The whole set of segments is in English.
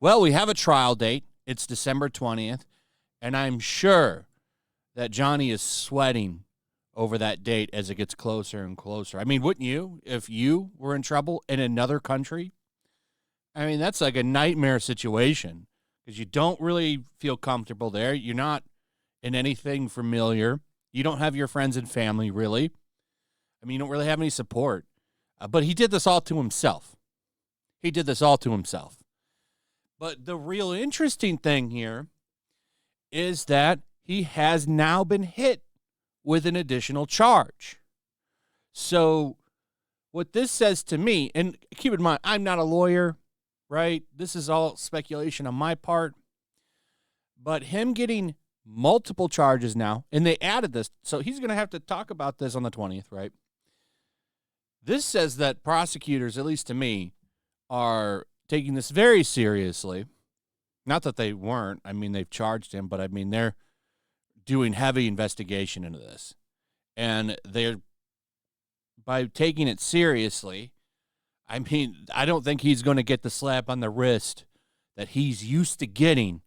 Well, we have a trial date. It's December 20th, and I'm sure that Johnny is sweating over that date as it gets closer and closer. I mean, wouldn't you if you were in trouble in another country? I mean, that's like a nightmare situation because you don't really feel comfortable there. You're not in anything familiar. You don't have your friends and family, really. I mean, you don't really have any support. But he did this all to himself. But the real interesting thing here is that he has now been hit with an additional charge. So what this says to me, and keep in mind, I'm not a lawyer, right? This is all speculation on my part. But him getting multiple charges now, and they added this, so he's going to have to talk about this on the 20th, right? This says that prosecutors, at least to me, are taking this very seriously. Not that they weren't. I mean, they've charged him, but I mean, they're doing heavy investigation into this. And by taking it seriously, I mean, I don't think he's going to get the slap on the wrist that he's used to getting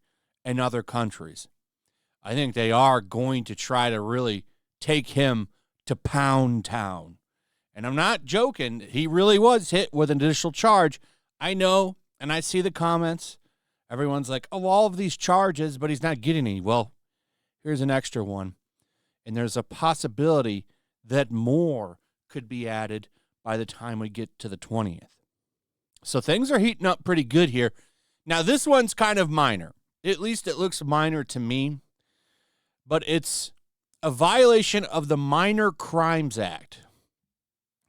in other countries. I think they are going to try to really take him to Pound Town. And I'm not joking. He really was hit with an additional charge. I know, and I see the comments. Everyone's like, oh, all of these charges, but he's not getting any. Well, here's an extra one. And there's a possibility that more could be added by the time we get to the 20th. So things are heating up pretty good here. Now, this one's kind of minor. At least it looks minor to me. But it's a violation of the Minor Crimes Act.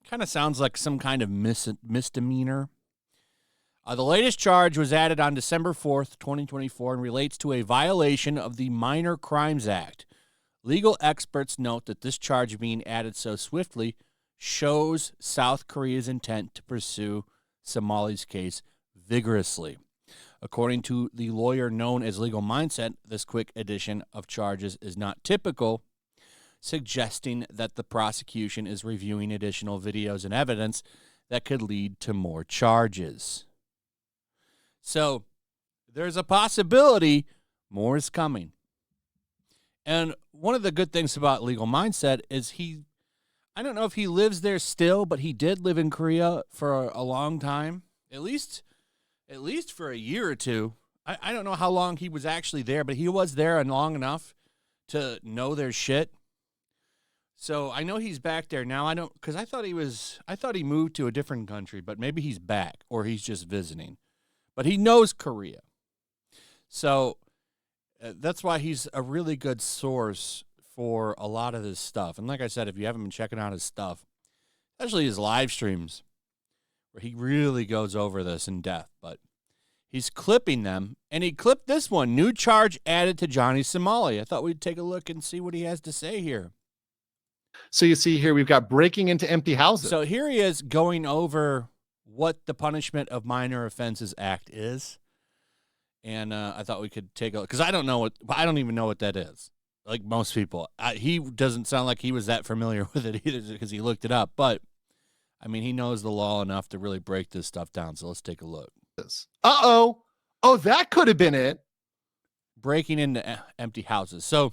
Kind of sounds like some kind of misdemeanor. The latest charge was added on December 4th, 2024, and relates to a violation of the Minor Crimes Act. Legal experts note that this charge being added so swiftly shows South Korea's intent to pursue Somali's case vigorously. According to the lawyer known as Legal Mindset, this quick addition of charges is not typical, suggesting that the prosecution is reviewing additional videos and evidence that could lead to more charges. So there's a possibility more is coming. And one of the good things about Legal Mindset is I don't know if he lives there still, but he did live in Korea for a long time, at least for a year or two. I don't know how long he was actually there, but he was there and long enough to know their shit. So I know he's back there now. Because I thought he moved to a different country, but maybe he's back or he's just visiting. But he knows Korea. So that's why he's a really good source for a lot of this stuff. And like I said, if you haven't been checking out his stuff, especially his live streams, where he really goes over this in depth, but he's clipping them, and he clipped this one, new charge added to Johnny Somali. I thought we'd take a look and see what he has to say here. So you see here, we've got breaking into empty houses. So here he is going over what the Punishment of Minor Offenses Act is. And I thought we could take a look, because I don't even know what that is. Like most people, he doesn't sound like he was that familiar with it either, because he looked it up. But I mean, he knows the law enough to really break this stuff down. So let's take a look. Oh, that could have been it. Breaking into empty houses. So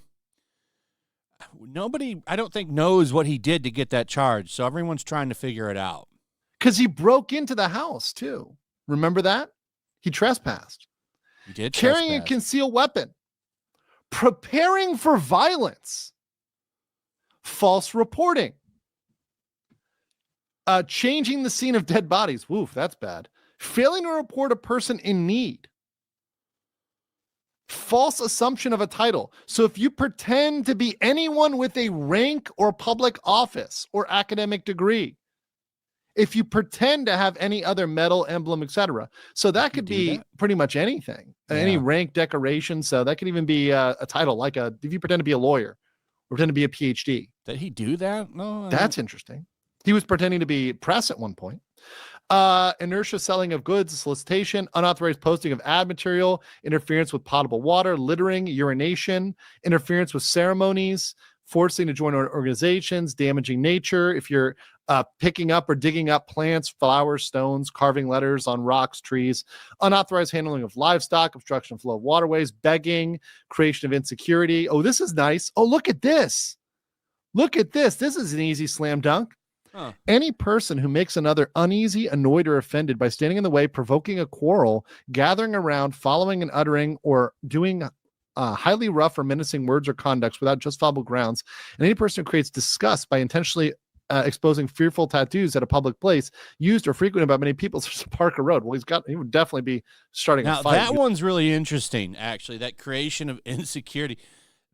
nobody, I don't think, knows what he did to get that charge. So everyone's trying to figure it out. Because he broke into the house too. Remember that? He trespassed. He did. Carrying a concealed weapon. Preparing for violence. False reporting. Changing the scene of dead bodies. Woof, that's bad. Failing to report a person in need. False assumption of a title. So if you pretend to be anyone with a rank or public office or academic degree, if you pretend to have any other medal, emblem, etc. So that could be pretty much anything, any rank, decoration. So that could even be a title, like if you pretend to be a lawyer or pretend to be a PhD. Did he do that? No. That's interesting. He was pretending to be press at one point. Inertia selling of goods, solicitation, unauthorized posting of ad material, interference with potable water, littering, urination, interference with ceremonies, forcing to join organizations, damaging nature. If you're picking up or digging up plants, flowers, stones, carving letters on rocks, trees, unauthorized handling of livestock, obstruction of flow of waterways, begging, creation of insecurity. Oh, this is nice. Oh, look at this. Look at this. This is an easy slam dunk. Huh. Any person who makes another uneasy, annoyed, or offended by standing in the way, provoking a quarrel, gathering around, following and uttering, or doing highly rough or menacing words or conducts without justifiable grounds, and any person who creates disgust by intentionally exposing fearful tattoos at a public place used or frequented by many people, such as Parker Road. Well, he would definitely be starting Now, a fight. that one's really interesting, actually, that creation of insecurity.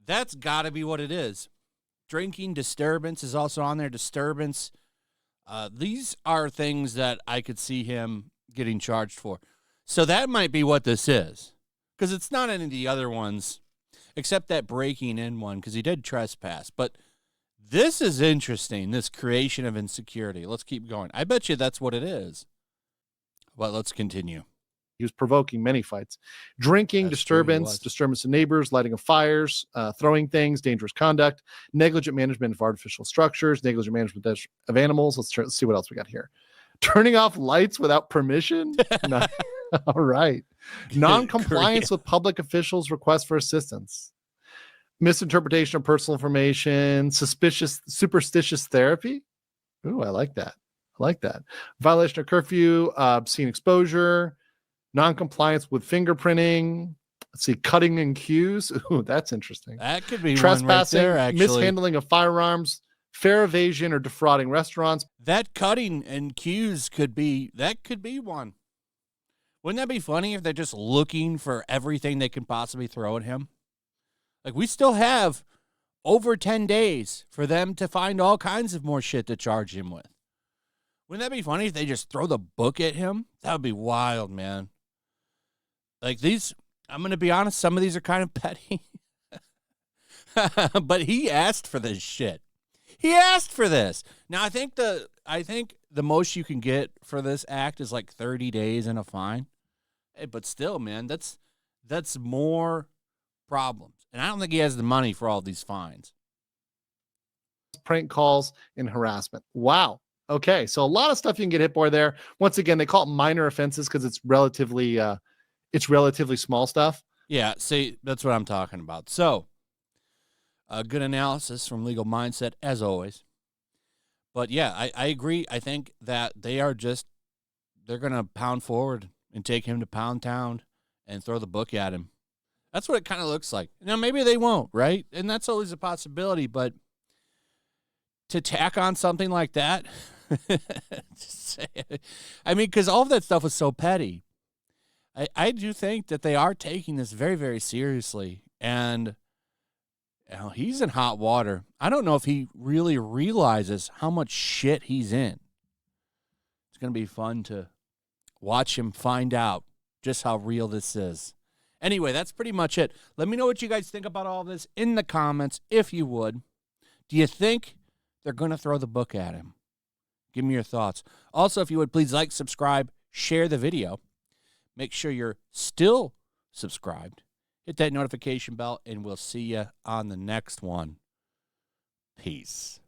That's got to be what it is. Drinking, disturbance is also on there, disturbance. These are things that I could see him getting charged for. So that might be what this is, because it's not any of the other ones, except that breaking in one, because he did trespass. But this is interesting, this creation of insecurity. Let's keep going. I bet you that's what it is. But let's continue. He was provoking many fights. Drinking, That's true, he was. disturbance to neighbors, lighting of fires, throwing things, dangerous conduct, negligent management of artificial structures, negligent management of animals. Let's see what else we got here. Turning off lights without permission. No. All right. Non-compliance with public officials' requests for assistance. Misinterpretation of personal information, superstitious therapy. Ooh, I like that. Violation of curfew, obscene exposure, non-compliance with fingerprinting. Let's see, cutting in queues. Ooh, that's interesting. That could be Trespassing, one right there, actually. mishandling of firearms, fare evasion or defrauding restaurants. That cutting in queues could be one. Wouldn't that be funny if they're just looking for everything they can possibly throw at him? Like, we still have over 10 days for them to find all kinds of more shit to charge him with. Wouldn't that be funny if they just throw the book at him? That would be wild, man. Like, these, I'm going to be honest, some of these are kind of petty. But he asked for this shit. He asked for this. Now, I think the most you can get for this act is like 30 days and a fine. Hey, but still, man, that's more problems. And I don't think he has the money for all these fines. Prank calls and harassment. Wow. Okay, so a lot of stuff you can get hit for there. Once again, they call it minor offenses because it's relatively small stuff. Yeah, see, that's what I'm talking about. So, a good analysis from Legal Mindset, as always. But yeah, I agree. I think that they're going to pound forward and take him to Pound Town and throw the book at him. That's what it kind of looks like. Now, maybe they won't, right? And that's always a possibility, but to tack on something like that, I mean, because all of that stuff was so petty. I do think that they are taking this very, very seriously, and he's in hot water. I don't know if he really realizes how much shit he's in. It's going to be fun to watch him find out just how real this is. Anyway, that's pretty much it. Let me know what you guys think about all this in the comments, if you would. Do you think they're going to throw the book at him? Give me your thoughts. Also, if you would, please like, subscribe, share the video. Make sure you're still subscribed. Hit that notification bell, and we'll see you on the next one. Peace.